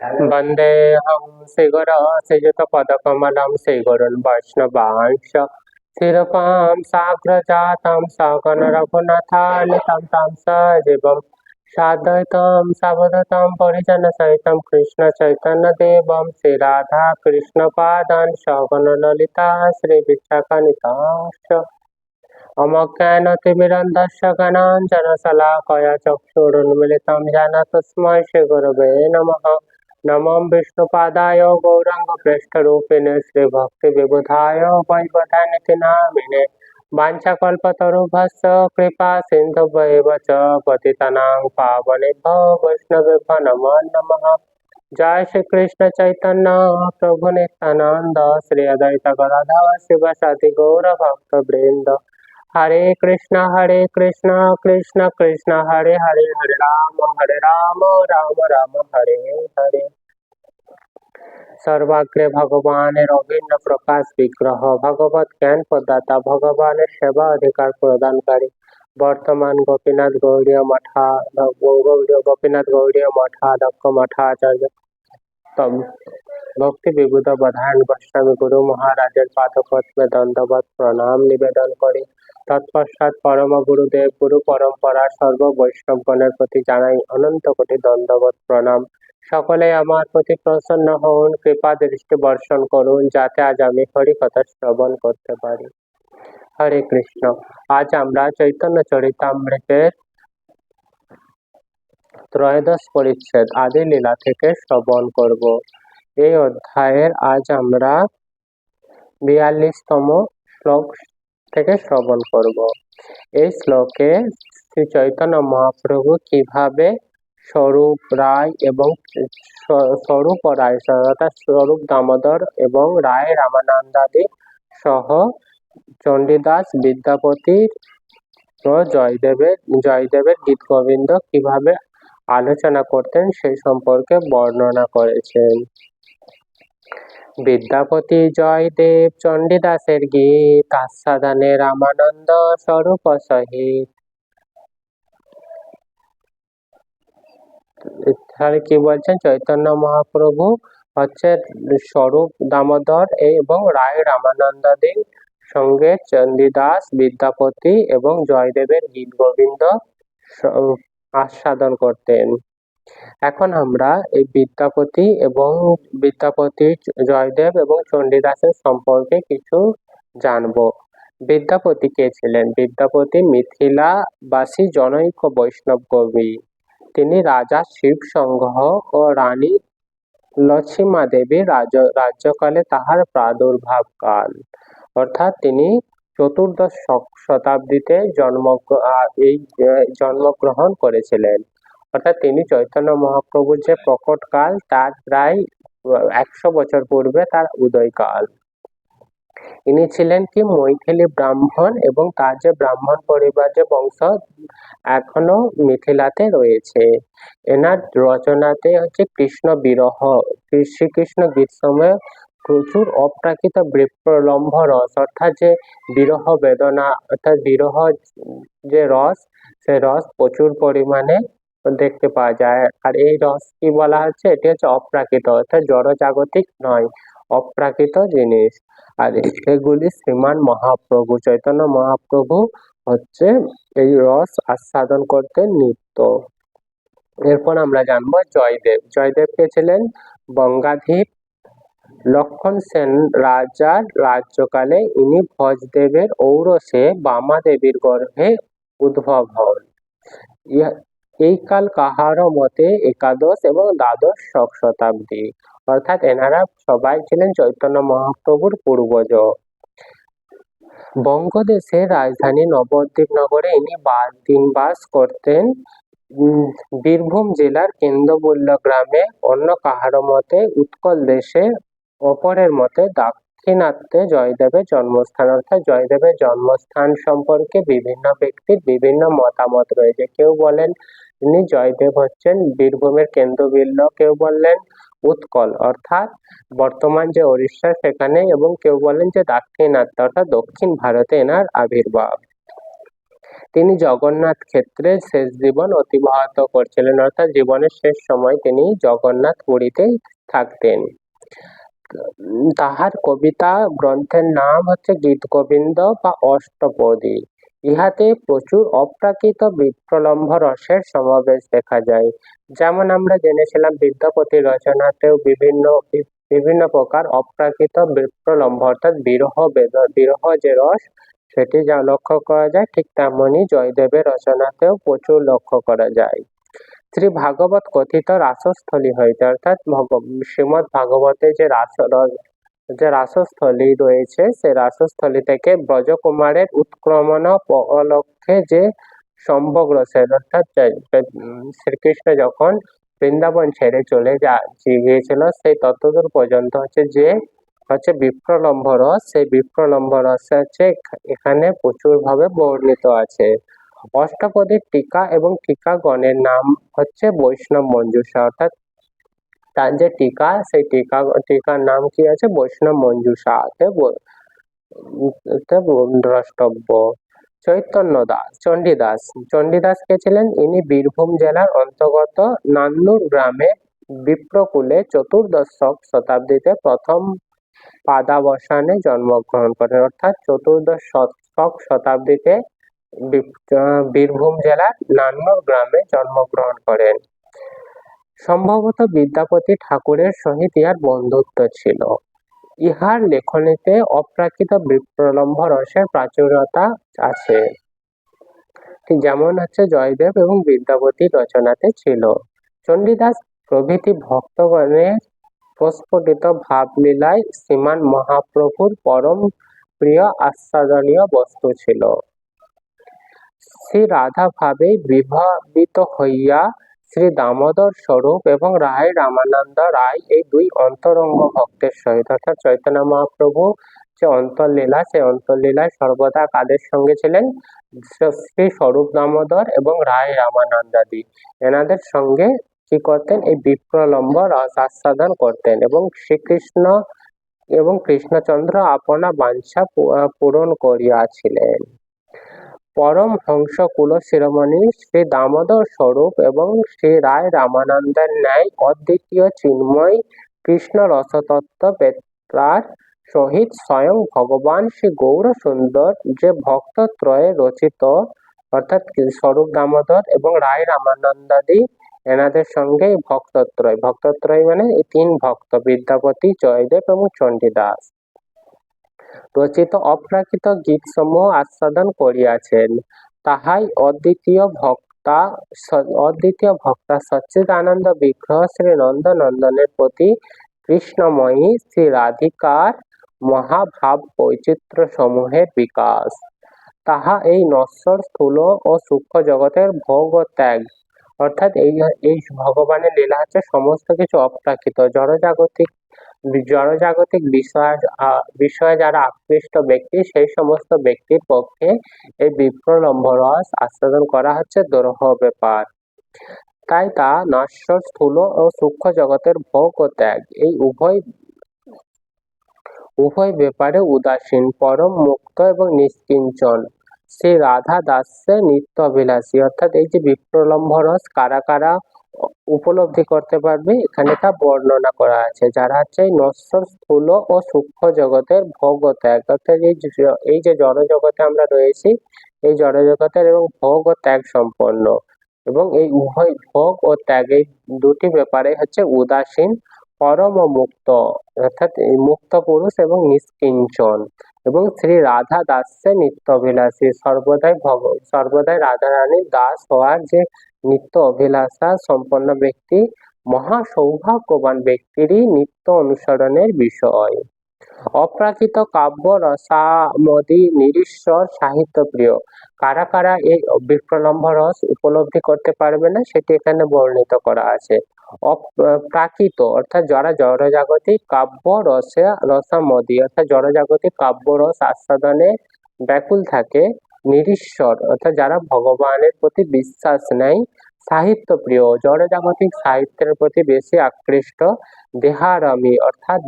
वन्देऽहं श्रीगुरोऽसियुतपदकमलं श्रीगुरुन् वैष्णवांश्च शिरपां साग्रजातं सगणरघुनाथान्वितं तं सजीवं साद्वैतं सावधूतं परिजनसहितं कृष्णचैतन्यदेवं श्रीराधाकृष्णपादान् सगणललिता श्रीविशाखान्वितांश्च अमज्ञानतिमिरन्धस्य ज्ञानाञ्जनशलाकया चक्षुरुन्मिलितं येन तस्मै श्रीगुरवे नमः। नमो विष्णुपादाय गौराङ्गप्रेष्ठरूपिणे श्रीभक्तिविबुधाय वैवधानिति नामिने वाञ्छाकल्पतरुभ्यश्च कृपा सिन्धुभ्येव च पतितानां पावनेभ्यो वैष्णवेभ्यो नमो नमः। जय श्री कृष्ण चैतन्य प्रभु नित्यानंद श्री अद्वैत गदाधर शिवसति गौर भक्त वृंद हरे कृष्ण कृष्ण कृष्ण हरे हरे हरे राम राम राम हरे हरे। सर्वाग्रे भगवान रवीन्द्र प्रकाश विग्रह भगवत ज्ञान प्रदाता भगवान सेवा अधिकार प्रदानकारी वर्तमान गोपीनाथ गौड़ीय मठा गोपीनाथ गौड़ीय मठाध्यक्ष मठाचार्य तम भक्ति विबुध बधान गोस्वामी गुरु महाराजेर पादपद्मे दंडवत प्रणाम निवेदन करी तत्पश्चात परम गुरुदेव गुरु परम्परा सर्व वैष्णवगणের प्रति জানাই অনন্ত কোটি দণ্ডবত প্রণাম। সকলে আমার প্রতি প্রসন্ন হন, কৃপা দৃষ্টি বর্ষণ করুন যাতে আজ আমি হরি কথা শ্রবণ করতে পারি। হরে কৃষ্ণ। আজ আমরা চৈতন্য চরিতামৃতের ত্রয়োদশ পরিচ্ছেদ আদি লীলা থেকে শ্রবণ করব। এই অধ্যায়ের আজ আমরা 42তম শ্লোক থেকে শ্রবণ করব। এই শ্লোকে শ্রী চৈতন্য মহাপ্রভু কিভাবে স্বরূপ রায় এবং স্বরূপ রায় অর্থাৎ স্বরূপ দামোদর এবং রায় রামানন্দাদি সহ চণ্ডীদাস বিদ্যাপতি ও জয়দেবের গীত গোবিন্দ কিভাবে আলোচনা করতেন সেই সম্পর্কে বর্ণনা করেছেন। বিদ্যাপতি জয়দেব চণ্ডীদাসের গীত আস্বাদনে রামানন্দ স্বরূপ সহিত। এখানে কি বলছেন, চৈতন্য মহাপ্রভু হচ্ছে স্বরূপ দামোদর এবং রায় রামানন্দাদির সঙ্গে চণ্ডীদাস বিদ্যাপতি এবং জয়দেবের গীত গোবিন্দ আস্বাদন করতেন। এখন আমরা এই বিদ্যাপতি জয়দেব এবং চণ্ডীদাসের সম্পর্কে কিছু জানব। বিদ্যাপতি কে ছিলেন? বিদ্যাপতি মিথিলাবাসী জনৈক বৈষ্ণব কবি। তিনি রাজা শিব সংঘ ও রানী লক্ষ্মীমা দেবীর রাজ্যকালে তাহার প্রাদুর্ভাব কাল, অর্থাৎ তিনি চতুর্দশ শতাব্দীতে জন্মগ্রহণ করেছিলেন। অর্থাৎ তিনি চৈতন্য মহাপ্রভুর যে প্রকট কাল তার প্রায় 100 বছর পূর্বে তার উদয়কাল। ইনি ছিলেন কি মৈথিলী ব্রাহ্মণ এবং তার যে ব্রাহ্মণ পরিবার যে বংশ এখনো মিথিলাতে রয়েছে। এনার রচনাতে হচ্ছে কৃষ্ণ বিরহ, শ্রীকৃষ্ণ গীত সময়ে প্রচুর অপ্রাকৃত বিপ্রলম্ভ রস, অর্থাৎ যে বিরহ বেদনা অর্থাৎ বিরহ যে রস, সে রস প্রচুর পরিমাণে দেখতে পাওয়া যায়। আর এই রস কি বলা হচ্ছে? এটি হচ্ছে অপ্রাকৃত, অর্থাৎ জড়জাগতিক নয়, অপ্রাকৃত জিনিস। আর এগুলি শ্রীমান মহাপ্রভু চৈতন্য মহাপ্রভু হচ্ছে এই রস আস্বাদন করতে নিত্য। এরপর আমরা জানবো জয়দেব কে ছিলেন? বঙ্গাধীপ লক্ষণ সেন রাজার রাজ্যকালে ইনি ভজদেবের ঔরসে বামা দেবীর গর্ভে উদ্ভব হন। এই কাল কাহার মতে একাদশ এবং দ্বাদশ শতাব্দী, অর্থাৎ এনারা সবাই ছিলেন চৈতন্য মহাপ্রভুর পূর্বজ। বঙ্গদেশের রাজধানী নবদ্বীপ নগরে ইনি দিন বাস করতেন। বীরভূম জেলার কেন্দ্রবুল্য গ্রামে, অন্য কাহার মতে উৎকল দেশে, অপরের মতে দাক্ষিণাত্যে জয়দেবের জন্মস্থান। অর্থাৎ জয়দেবের জন্মস্থান সম্পর্কে বিভিন্ন ব্যক্তির বিভিন্ন মতামত রয়েছে। কেউ বলেন তিনি জয়দেব হচ্ছেন বীরভূমের কেন্দ্রবিল্য, কেউ বললেন উৎকল অর্থাৎ বর্তমান যে উড়িষ্যা সেখানে, এবং কেউ বলেন যে দাক্ষিণাত্য অর্থাৎ দক্ষিণ ভারতে এনার আবির্ভাব। তিনি জগন্নাথ ক্ষেত্রে শেষ জীবন অতিবাহিত করছিলেন, অর্থাৎ জীবনের শেষ সময় তিনি জগন্নাথ পুরীতেই থাকতেন। তাহার কবিতা গ্রন্থের নাম হচ্ছে গীতগোবিন্দ বা অষ্টপদী। ইহাতে প্রচুর অপ্রাকৃত বিপ্রলম্ভ রসের সমাবেশ দেখা যায়। যেমন আমরা জেনেছিলাম বিদ্যাপতি রচনাতেও বিভিন্ন প্রকার অপ্রাকৃত বিপ্রলম্ভ অর্থাৎ বিরহ যে রস সেটি যা লক্ষ্য করা যায়, ঠিক তেমনি জয়দেবের রচনাতেও প্রচুর লক্ষ্য করা যায়। শ্রী ভাগবত কথিত রাসস্থলী হইতে, অর্থাৎ শ্রীমদ ভাগবতে যে রাসস্থলী রয়েছে, সে রাসস্থলী থেকে ব্রজকুমারের উৎক্রমণ উপলক্ষে যে সম্ভোগ রসের, অর্থাৎ শ্রীকৃষ্ণ যখন বৃন্দাবন ছেড়ে চলে গিয়েছিল সেই ততদূর পর্যন্ত হচ্ছে বিপ্রলম্ভ রস, সেই বিপ্রলম্ভ রস হচ্ছে এখানে প্রচুর ভাবে বর্ণিত আছে। অষ্টপদীর টিকা এবং টিকাগণের নাম হচ্ছে বৈষ্ণব মঞ্জুষা, অর্থাৎ তার যে টিকা সেই টিকার নাম কি আছে, বৈষ্ণব মঞ্জুষা দ্রষ্টব্য। চৈতন্য দাস চণ্ডীদাস কে ছিলেন? ইনি বীরভূম জেলার অন্তর্গত নান্নুর গ্রামে বিপ্রকুলে চতুর্দশ শতাব্দীতে প্রথম পাদাবসানে জন্মগ্রহণ করেন, অর্থাৎ চতুর্দশ শতাব্দীতে বীরভূম জেলার নান্নুর গ্রামে জন্মগ্রহণ করেন। সম্ভবত বিদ্যাপতি ঠাকুরের সহিত ইহার বন্ধুত্ব ছিল। ইহার লেখনীতে অপ্রাকৃত বিপ্রলম্ভ রসের প্রাচুর্যতা আছে, যেমন হচ্ছে জয়দেব এবং বিদ্যাপতির রচনাতে ছিল। চণ্ডীদাস প্রভৃতি ভক্তগণের প্রস্ফুটিত ভাবলীলায় শ্রীমান মহাপ্রভুর পরম প্রিয় আস্বাদনীয় বস্তু ছিল। শ্রী রাধা ভাবে বিভাবিত হইয়া শ্রী দামোদর স্বরূপ এবং রায় রামানন্দ রায় এই দুই অন্তরঙ্গ ভক্তের সহিত, অর্থাৎ চৈতন্য মহাপ্রভু যে অন্তর্লীলা, সেই অন্তর্লীলায় সর্বদা কাদের সঙ্গে ছিলেন? শ্রী স্বরূপ দামোদর এবং রায় রামানন্দাদি, এনাদের সঙ্গে কি করতেন? এই বিপ্রলম্ব রস আস্বাদন করতেন এবং শ্রীকৃষ্ণ এবং কৃষ্ণচন্দ্র আপনা বাঞ্ছা পূরণ করিয়াছিলেন। পরম হংস কুল শিরোমণি শ্রী দামোদর স্বরূপ এবং শ্রী রায় রামানন্দের ন্যায় অদ্বিতীয় চিন্ময় কৃষ্ণ রসতত্ত্ব বেত্রার সহিত স্বয়ং ভগবান শ্রী গৌর সুন্দর যে ভক্তত্রয়ে রচিত, অর্থাৎ স্বরূপ দামোদর এবং রায় রামানন্দাদি এনাদের সঙ্গে ভক্তত্রয় মানে এই তিন ভক্ত বিদ্যাপতি, জয়দেব এবং চণ্ডীদাস রচিত অপ্রাকৃত গীত সমূহ আস্বাদন করিয়াছেন। তাহাই অদ্বিতীয় ভক্তা সচ্চিদানন্দ বিগ্রহ শ্রী নন্দনন্দনের প্রতি কৃষ্ণময়ী শ্রী রাধিকার মহাভাব বৈচিত্র্য সমূহের বিকাশ। তাহা এই নশ্বর স্থূল ও সূক্ষ্ম জগতের ভোগ ও ত্যাগ, অর্থাৎ এই ভগবানের লীলা হচ্ছে সমস্ত কিছু অপ্রাকৃত জড়জাগতিক বিষয়ে যারা আকৃষ্ট ব্যক্তি, সেই সমস্ত ব্যক্তির পক্ষে এই বিপ্রলম্ভ রস আস্বাদন করা হচ্ছে দুরূহ ব্যাপার। তাই তা নশ্বর স্থূল ও সূক্ষ্ম জগতের ভোগ ও ত্যাগ এই উভয় ব্যাপারে উদাসীন, পরম মুক্ত এবং নিষ্কিঞ্চন শ্রী রাধা দাসে নিত্য অভিলাষী, অর্থাৎ এই যে বিপ্রলম্ভ রস কারা কারা উপলব্ধি করতে পারবে এখানে তা বর্ণনা করা আছে। যারা হচ্ছে নশ্বর স্থূল ও সূক্ষ্ম জগতের ভোগ ও ত্যাগ, অর্থাৎ এই যে জড় জগতে আমরা রয়েছি, এই জড় জগতের এবং ভোগ ও ত্যাগ সম্পন্ন, এবং এই উভয় ভোগ ও ত্যাগ এই দুটি ব্যাপারে হচ্ছে উদাসীন, পরম ও মুক্ত, অর্থাৎ মুক্ত পুরুষ এবং নিষ্কিঞ্চন, এবং শ্রী রাধা দাসে নিত্য অভিলাষী, সর্বদাই রাধা রানীর দাস হওয়ার যে নিত্য অভিলাষা সম্পন্ন ব্যক্তি, মহা সৌভাগ্যবান ব্যক্তিরই নিত্য অনুসরণের বিষয়। অপ্রাকৃত কাব্য রসামদি নিরীশ্বর সাহিত্য প্রিয়, কারা কারা এই বিপ্রলম্ভ রস উপলব্ধি করতে পারবে না সেটি এখানে বর্ণিত করা আছে। প্রাকৃত অর্থাৎ যারা জড়জাগতিক কাব্য রসামদি অর্থাৎ জড়জাগতিক কাব্য রস আস্বাদনে ব্যাকুল থাকে। নিরীশ্বর অর্থাৎ যারা ভগবানের প্রতি বিশ্বাস নেয়। সাহিত্য প্রিয়, জড়জাগতিক সাহিত্যের প্রতি বেশি আকৃষ্ট। দেহারামী অর্থাৎ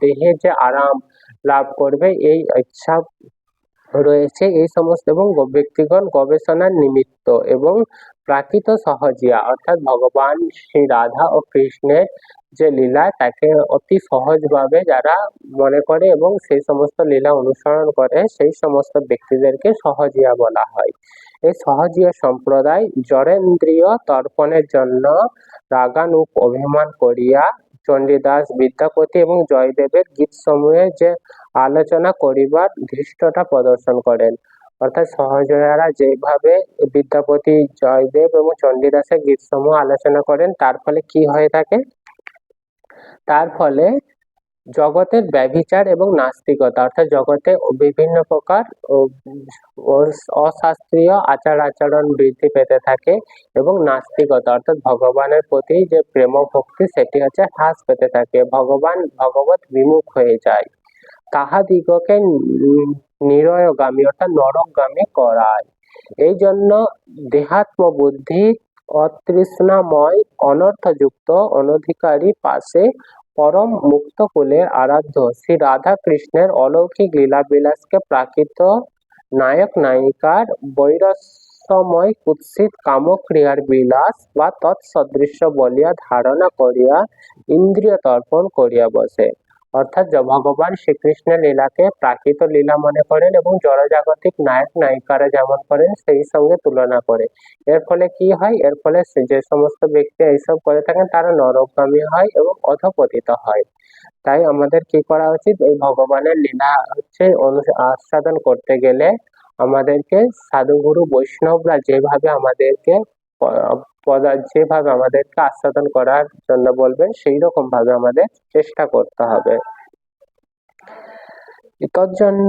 দেহে যে আরাম লাভ করবে এই ইচ্ছা রয়েছে এই সমস্ত এবং ব্যক্তিগণ গবেষণার নিমিত্ত এবং প্রাকৃত সহজিয়া অর্থাৎ ভগবান শ্রী রাধা ও কৃষ্ণের যে লীলা তাকে অতি সহজভাবে যারা মনে করে এবং সেই সমস্ত লীলা অনুসরণ করে সেই সমস্ত ব্যক্তিদেরকে সহজিয়া বলা হয়। এই সহজিয়া সম্প্রদায় জড়েন্দ্রিয় তর্পণের জন্য রাগানুগ অভিমান করিয়া চণ্ডীদাস, বিদ্যাপতি এবং জয়দেবের গীতসমূহের যে আলোচনা করিবার ধৃষ্টতা প্রদর্শন করেন। অর্থাৎ সহজয়ারা যেভাবে বিদ্যাপতি, জয়দেব এবং চণ্ডীদাসের গীতসমূহ আলোচনা করেন তার ফলে কি হয়ে থাকে, তার ফলে জগতের ব্যভিচার এবং নাস্তিকতা অর্থাৎ জগতে বিভিন্ন প্রকার অশাস্ত্রীয় আচার আচরণ বৃদ্ধি পেতে থাকে এবং নাস্তিকতা অর্থাৎ ভগবানের প্রতি যে প্রেম ভক্তি সেটি হচ্ছে হ্রাস পেতে থাকে, ভগবত বিমুখ হয়ে যায়, তাহাদিগকে নিরয়গামী অর্থাৎ নরকগামী করায়। এই জন্য দেহাত্ম বুদ্ধি অতৃষ্ণাময় অনর্থযুক্ত অনধিকারী পাশে পরম মুক্ত কুলের আরাধ্য শ্রী রাধা কৃষ্ণের অলৌকিক লীলাবিলাসকে প্রাকৃত নায়ক নায়িকার বৈরস্যময় কুৎসিত কামক্রিয়ার বিলাস বা তৎসদৃশ্য বলিয়া ধারণা করিয়া ইন্দ্রিয় তর্পণ করিয়া বসে। অর্থাৎ ভগবান শ্রীকৃষ্ণের লীলাকে প্রাকৃত লীলা মনে করেন এবং জড়জাগতিক নায়ক নায়িকারা যেমন করেন সেই সঙ্গে তুলনা করে। এর ফলে কি হয়, এর ফলে যে সমস্ত ব্যক্তি এইসব করে থাকেন তারা নরকগামী হয় এবং অধঃপতিত হয়। তাই আমাদের কি করা উচিত, এই ভগবানের লীলা হচ্ছে আস্বাদন করতে গেলে আমাদেরকে সাধুগুরু বৈষ্ণবরা যেভাবে আমাদেরকে আস্বাদন করার জন্য বলবেন সেই রকম ভাবে আমাদের চেষ্টা করতে হবে। তজ্জন্য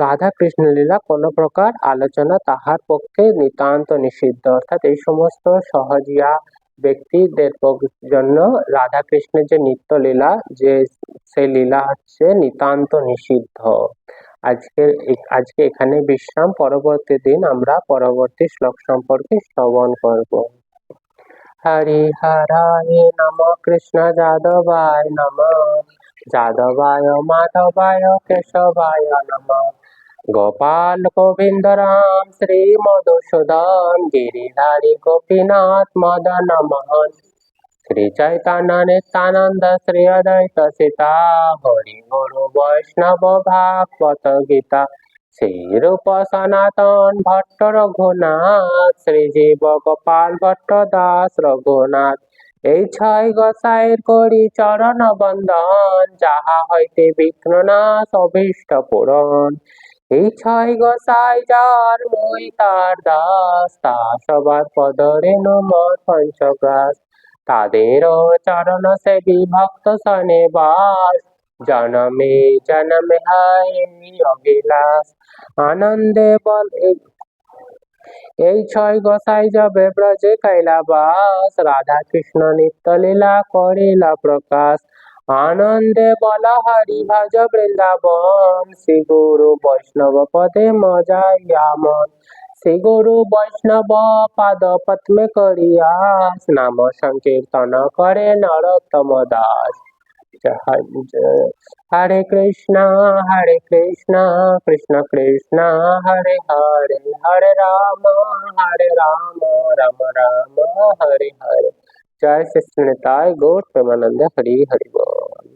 রাধা কৃষ্ণ লীলা কোন প্রকার আলোচনা তাহার পক্ষে নিতান্ত নিষিদ্ধ। অর্থাৎ এই সমস্ত সহজিয়া ব্যক্তিদের জন্য রাধা কৃষ্ণের যে নিত্য লীলা যে সেই লীলা হচ্ছে নিতান্ত নিষিদ্ধ। আজকে এখানে বিশ্রাম, পরবর্তী দিন আমরা পরবর্তী শ্লোক সম্পর্কে শ্রবণ করব। হরিহরায় নমঃ, কৃষ্ণ যাদবায় নমঃ, যাদবায় মাধবায় কেশবায় নমঃ, গোপাল গোবিন্দ রাম শ্রী মধুসূদন গিরিধারী গোপীনাথ মদন মোহন, শ্রী চৈতন্য নিত্যানন্দ শ্রী অদ্বৈত সীতা, হরি গুরু বৈষ্ণব ভাগবত গীতা, শ্রী রূপ সনাতন ভট্ট রঘুনাথ, শ্রী জীব গোপাল ভট্ট দাস রঘুনাথ। এই 6 গোসাইয়ের করি চরণ বন্দন, যাহা হইতে বিঘ্ন নাশ অভীষ্ট পূরণ। এই 6 গোসাই যার মই তার দাস, তা সবার পদরেণু মোর পঞ্চগ্রাস। তাদের চরণ সেবী ভক্ত সনে বাস, জনমে জনমে হয় অবিলাস। আনন্দে বল এই 6 গোসাই যাবে ব্রজে কৈলাবাস, রাধা কৃষ্ণ নিত্য লীলা করিলা প্রকাশ। আনন্দে বল হরি ভজ বৃন্দাবন, শ্রী গুরু বৈষ্ণব পদে মজাইয়া মন। শ্রী গুরু বৈষ্ণব পাদ পদ্মে করিয়াস, নাম সংকীর্তন করে নরোত্তম দাস। হরে কৃষ্ণ কৃষ্ণ কৃষ্ণ হরে হরে, হরে রাম রাম রাম হরে হরে। জয় শ্রী নিতাই গৌর প্রেমানন্দে, হরি হরি বল।